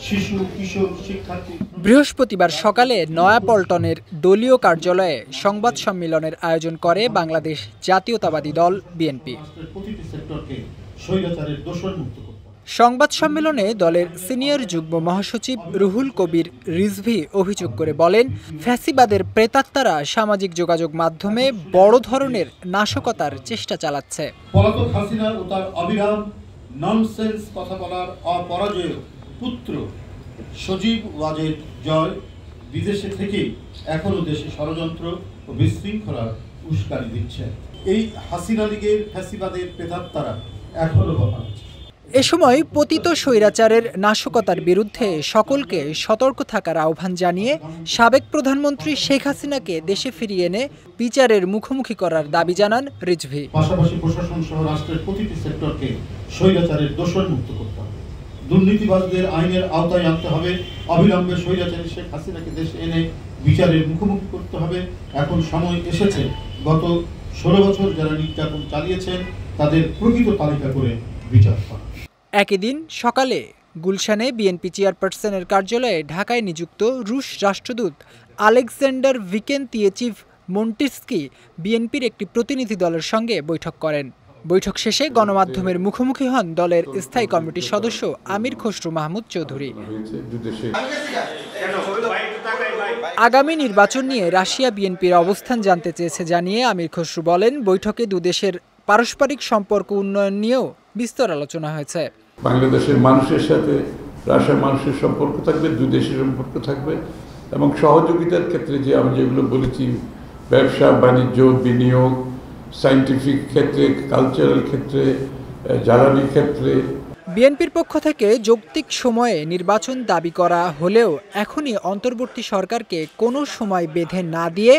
শিশু কিশোর শিক্ষার্থী। বৃহস্পতিবার সকালে নয়াপল্টনের দলীয় কার্যালয়ে সংবাদ সম্মেলনের আয়োজন করে বাংলাদেশ জাতীয়তাবাদী দল বিএনপি। সংবাদ সম্মেলনে দলের সিনিয়র যুগ্ম মহাসচিব রুহুল কবির রিজভী অভিযোগ করে বলেন, ফ্যাসিবাদের প্রেতাত্মারা সামাজিক যোগাযোগ মাধ্যমে বড় ধরনের নাশকতার চেষ্টা চালাচ্ছে। পলাতক হাসিনা ও তার অবিরাম ননসেন্স কথা বলার অপরাজেয় পুত্র সজীব ওয়াজেদ জয় বিদেশে থেকে এখনো দেশে ষড়যন্ত্র ও বিশৃঙ্খলার উস্কানি দিচ্ছে। এই হাসিনা লীগের ফ্যাসিবাদের প্রেতাত্মারা এখনো কথা বলছে। এ সময় পতিত স্বৈরাচারের নাশকতার বিরুদ্ধে সকলকে সতর্ক থাকার আহ্বান জানিয়ে সাবেক প্রধানমন্ত্রী শেখ হাসিনাকে দেশে ফিরিয়ে এনে বিচারের মুখোমুখি করার দাবি জানান রিজভী। পাশাপাশি প্রশাসন সহ রাষ্ট্রের প্রতিটি সেক্টরকে স্বৈরাচারের দোষরমুক্ত করতে হবে, দুর্নীতিবাজদের আইনের আওতায় আনতে হবে, অবিলম্বে স্বৈরাচারী শেখ হাসিনাকে দেশে এনে বিচারের মুখোমুখি করতে হবে। এখন সময় এসেছে গত 16 বছর যারা নির্যাতন চালিয়েছেন তাদের প্রকৃত তালিকা করে বিচার করা। একই দিন সকালে গুলশানে বিএনপি চেয়ারপারসনের কার্যালয়ে ঢাকায় নিযুক্ত রুশ রাষ্ট্রদূত আলেকজান্ডার ভিকেন্তিয়েচিভ মন্টিস্কি বিএনপির একটি প্রতিনিধি দলের সঙ্গে বৈঠক করেন। বৈঠক শেষে গণমাধ্যমের মুখোমুখি হন দলের স্থায়ী কমিটির সদস্য আমির খসরু মাহমুদ চৌধুরী। আগামী নির্বাচন নিয়ে রাশিয়া বিএনপির অবস্থান জানতে চেয়েছে জানিয়ে আমির খসরু বলেন, বৈঠকে দুদেশের পারস্পরিক সম্পর্ক উন্নয়ন নিয়েও বিস্তর আলোচনা হয়েছে। বাংলাদেশের মানুষের সাথে রাশিয়ার মানুষের সম্পর্ক থাকবে, দুই দেশের সম্পর্ক থাকবে এবং সহযোগিতার ক্ষেত্রে যে আমি যেগুলো বলেছি, ব্যবসা বাণিজ্য বিনিয়োগ, সায়েন্টিফিক ক্ষেত্রে, কালচারাল ক্ষেত্রে, জ্বালানির ক্ষেত্রে। বিএনপির পক্ষ থেকে যৌক্তিক সময়ে নির্বাচন দাবি করা হলেও এখনই অন্তর্বর্তী সরকারকে কোনো সময় বেঁধে না দিয়ে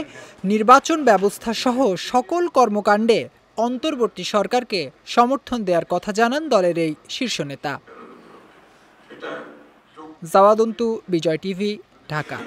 নির্বাচন ব্যবস্থা সহ সকল কর্মকাণ্ডে অন্তর্বর্তী সরকারকে সমর্থন দেওয়ার কথা জানান দলের এই শীর্ষ নেতা। জাওয়াদন্তু, বিজয় টিভি, ঢাকা।